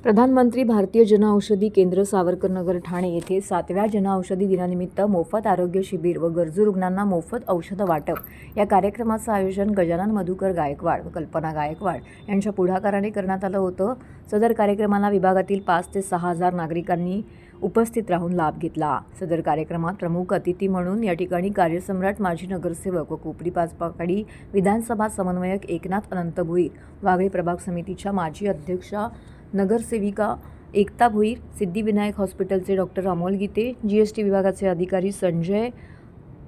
प्रधानमंत्री भारतीय जनऔषधी केंद्र सावरकरनगर ठाणे येथे 7व्या जनऔषधी दिनानिमित्त मोफत आरोग्य शिबिर व गरजू रुग्णांना मोफत औषध वाटप या कार्यक्रमाचं आयोजन गजानन मधुकर गायकवाड व कल्पना गायकवाड यांच्या पुढाकाराने करण्यात आलं होतं। सदर कार्यक्रमाला विभागातील 5 ते 6 हजार नागरिकांनी उपस्थित राहून लाभ घेतला। सदर कार्यक्रमात प्रमुख अतिथी म्हणून या ठिकाणी कार्यसम्राट माजी नगरसेवक व कोपरी पाचपाकडी विधानसभा समन्वयक एकनाथ अनंत भोईर, वागळे प्रभाग समितीच्या माजी अध्यक्षा नगरसेविका एकता भोईर, सिद्धिविनायक हॉस्पिटलचे डॉक्टर अमोल गीते, जीएसटी विभागाचे अधिकारी संजय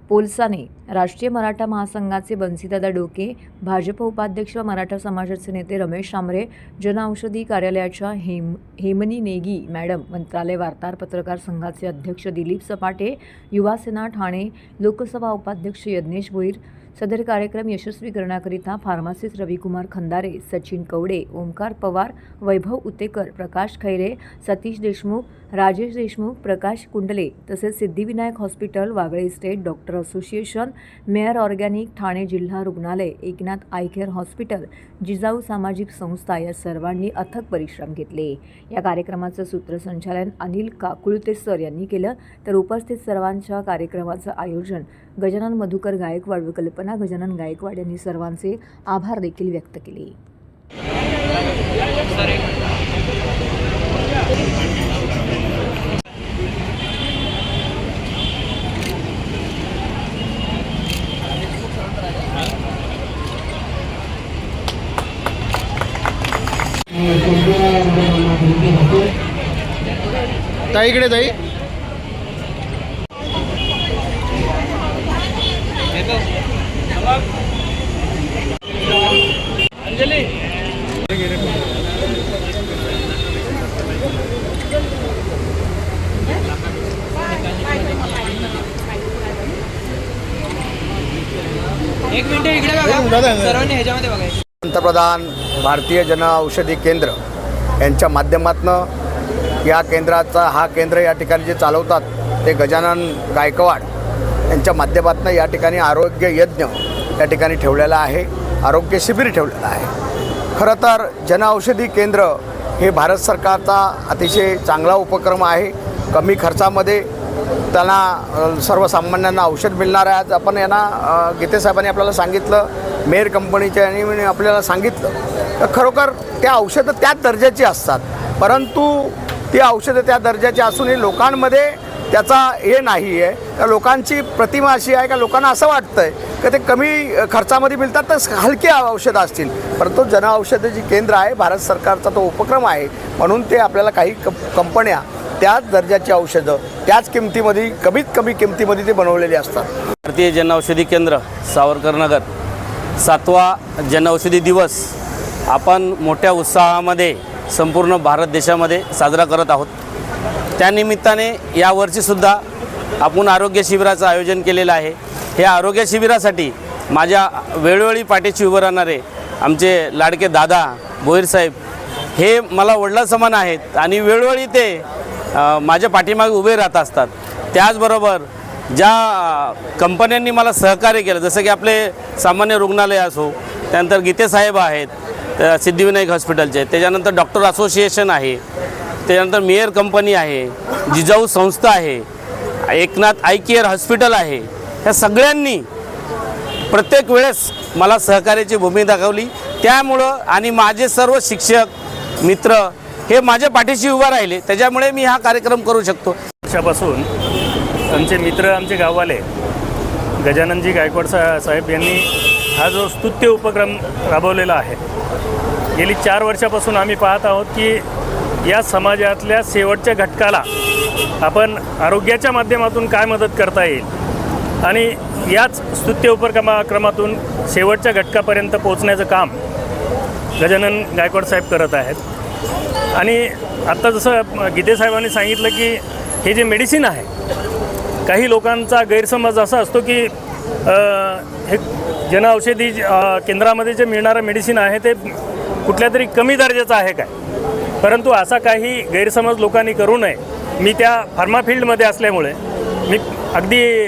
पोलसाने, राष्ट्रीय मराठा महासंघाचे बंसीदादा डोके, भाजप उपाध्यक्ष व मराठा समाजाचे नेते रमेश शामरे, जनऔषधी कार्यालयाच्या हेमनी नेगी मॅडम, मंत्रालय वार्ताहर पत्रकार संघाचे अध्यक्ष दिलीप सपाटे, युवा सेना ठाणे लोकसभा उपाध्यक्ष यज्ञेश भोईर। सदर कार्यक्रम यशस्वी करण्याकरिता फार्मासिस्ट रविकुमार खंदारे, सचिन कवडे, ओमकार पवार, वैभव उतेकर, प्रकाश खैरे, सतीश देशमुख, राजेश देशमुख, प्रकाश कुंडले तसेच Siddhivinayak hospital, Wagle estate, doctor association, mayor organic, Thane जिल्हा रुग्णालय, Eknath I care hospital, Jijau सामाजिक संस्था या सर्वांनी अथक परिश्रम घेतले। या कार्यक्रमाचं सूत्रसंचालन अनिल काकुळते सर यांनी केलं, तर उपस्थित सर्वांच्या कार्यक्रमाचं आयोजन गजानन मधुकर गायकवाड व कल्पना गजानन गायकवाड यांनी सर्वांचे आभार देखील व्यक्त केले। ताई इकडे ताई अंजली एक मिनिट इकडे बघा, सर्वांनी ह्याच्यामध्ये बघायचं। पंतप्रधान भारतीय जनऔषधी केंद्र यांच्या माध्यमातून या केंद्राचा हा केंद्र या ठिकाणी जे चालवतात ते गजानन गायकवाड यांच्या माध्यमातून या ठिकाणी आरोग्य यज्ञ या ठिकाणी ठेवलेला आहे, आरोग्य शिबिर ठेवलेलं आहे। खरं तर जनऔषधी केंद्र हे भारत सरकारचा अतिशय चांगला उपक्रम आहे। कमी खर्चामध्ये त्यांना सर्वसामान्यांना औषध मिळणार आहे। आज आपण यांना गीते साहेबांनी आपल्याला सांगितलं, मेयर कंपनीच्या यांनी आपल्याला सांगितलं तर खरोखर त्या औषधं त्याच दर्जाची असतात, परंतु ती औषधं त्या दर्जाची असूनही लोकांमध्ये त्याचा हे नाही आहे। त्या लोकांची प्रतिमा अशी आहे का लोकांना असं वाटतं आहे की ते कमी खर्चामध्ये मिळतात तर हलकी औषधं असतील, परंतु जनऔषधी जी केंद्र आहे भारत सरकारचा तो उपक्रम आहे, म्हणून ते आपल्याला काही कंपन्या त्याच दर्जाची औषधं त्याच किमतीमध्ये कमीत कमी किमतीमध्ये ते बनवलेली असतात। भारतीय जनऔषधी केंद्र सावरकरनगर 7वा जनऔषधी दिवस आपण मोठ्या उत्साहामध्ये संपूर्ण भारत देशामध्ये साजरा करत आहोत। त्यानिमित्ताने यावर्षीसुद्धा आपण आरोग्य शिबिराचं आयोजन केलेलं आहे। या आरोग्य शिबिरासाठी माझ्या वेळोवेळी पाठीशी उभं राहणारे आमचे लाडके दादा भोईर साहेब हे मला वडिलांसमान आहेत आणि वेळोवेळी ते माझ्या पाठीमागे उभे राहत असतात। त्याचबरोबर ज्या कंपन्यांनी मला सहकार्य केलं, जसं की आपले सामान्य रुग्णालय असो, त्यानंतर गीते साहेब आहेत सिद्धिविनायक हॉस्पिटलचे, त्याच्यानंतर डॉक्टर असोसिएशन आहे, त्यानंतर मेयर कंपनी आहे, जिजाऊ संस्था आहे, एकनाथ आय केअर हॉस्पिटल आहे, ह्या सगळ्यांनी प्रत्येक वेळेस मला सहकार्याची भूमिका दाखवली। त्यामुळं आणि माझे सर्व शिक्षक मित्र हे माझ्या पाठीशी उभा राहिले, त्याच्यामुळे मी हा कार्यक्रम करू शकतो। वर्षापासून आमचे मित्र, आमचे गाववाले गजाननजी गायकवाड साहेब यांनी हा जो स्तुत्य उपक्रम राबवलेला आहे, गेली 4 वर्षापासून आम्ही पाहत आहोत की या समाजातल्या शेवटच्या घटकाला आपण आरोग्याच्या माध्यमातून काय मदत करता येईल आणि याच स्तुत्य उपक्रमातून शेवटच्या घटकापर्यंत पोहोचण्याचं काम गजानन गायकवाड साहेब करत आहेत। आणि आत्ता जसं गीते साहेबांनी सांगितलं की हे जे मेडिसिन आहे, काही लोकांचा गैरसमज असा असतो की हे जनऔषधी केंद्रामध्ये जे मिळणारं मेडिसिन आहे ते कुठल्या तरी कमी दर्जाचं आहे काय, परंतु असा काही गैरसमज लोकांनी करू नये। मी त्या फार्मा फील्डमध्ये असल्यामुळे मी अगदी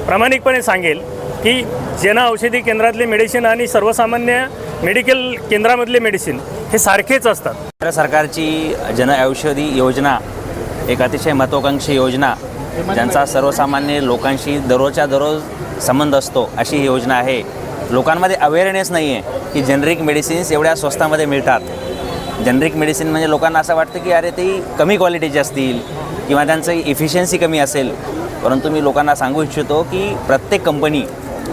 प्रामाणिकपणे सांगेल की जन औषधी केंद्रातले मेडिसिन आणि सर्वसामान्य मेडिकल केंद्रामधले मेडिसिन हे सारखेच असतात. केंद्र सरकारची जन औषधी योजना एक अतिशय महत्त्वाकांक्षी योजना, ज्यांचा सर्वसामान्य लोकांशी दररोजच्या दररोज संबंध असतो अशी ही योजना आहे. लोकांमध्ये अवेअरनेस नाही आहे की जेनरिक मेडिसिन्स एवढ्या स्वस्तामध्ये मिळतात. जेनरिक मेडिसिन म्हणजे लोकांना असं वाटतं की अरे ते कमी क्वालिटीचे असतील किंवा त्यांचं इफिशियन्सी कमी असेल. परंतु मी लोकांना सांगू इच्छितो की प्रत्येक कंपनी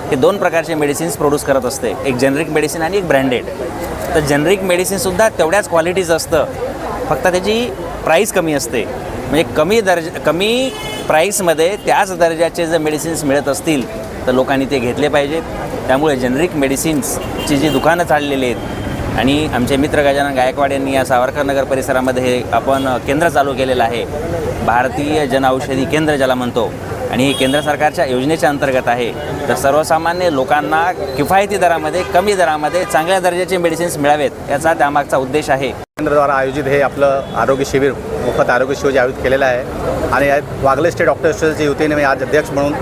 हे 2 प्रकारचे मेडिसिन्स प्रोड्यूस करत असते, एक जेनरिक मेडिसिन आणि एक ब्रँडेड. तर जेनरिक मेडिसिनसुद्धा तेवढ्याच क्वालिटीचं असतं, फक्त त्याची प्राईस कमी असते. म्हणजे कमी प्राईसमध्ये त्याच दर्जाचे जर मेडिसिन्स मिळत असतील तर लोकांनी ते घेतले पाहिजेत. त्यामुळे जेनरिक मेडिसिन्सची जी दुकानं चाललेली आहेत आणि आमचे मित्र गजानन गायकवाड यांनी या सावरकरनगर परिसरामध्ये हे आपण केंद्र चालू केलेलं आहे, भारतीय जनऔषधी केंद्र ज्याला म्हणतो, आणि हे केंद्र सरकारच्या योजनेच्या अंतर्गत आहे. तर सर्वसामान्य लोकांना किफायती दरामध्ये, कमी दरामध्ये चांगल्या दर्जाचे मेडिसिन्स मिळावेत याचा त्यामागचा उद्देश आहे. केंद्राद्वारा आयोजित हे आपलं आरोग्य शिबिर, मोफत आरोग्य शिबिर आयोजित केलेलं आहे आणि यात वागले स्टेट डॉक्टर असोसिएशनच्या युतीने मी आज अध्यक्ष म्हणून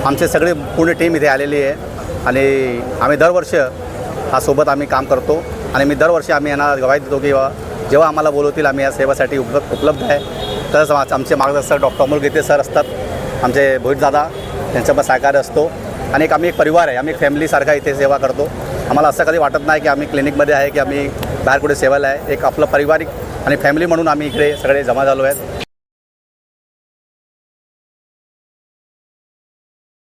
आमचे सगळे पूर्ण टीम इथे आलेली आहे आणि आम्ही दरवर्षी हा सोबत आम्ही काम करतो आणि मी दरवर्षी आम्ही यांना गवाही देतो की जेव्हा आम्हाला बोलवतील आम्ही या सेवेसाठी उपलब्ध आहे. तसंच आमचे मार्गदर्शक डॉक्टर अमोल गीते सर असतात, आमचे भोईटदादा, त्यांचं पण सहकार्य असतो आणि आम्ही एक परिवार आहे, आम्ही एक फॅमिलीसारखा इथे सेवा करतो. आम्हाला असं कधी वाटत नाही की आम्ही क्लिनिकमध्ये आहे की आम्ही बाहेर कुठे सेवेला आहे. एक आपलं पारिवारिक आणि फॅमिली म्हणून आम्ही इकडे सगळे जमा झालो आहेत.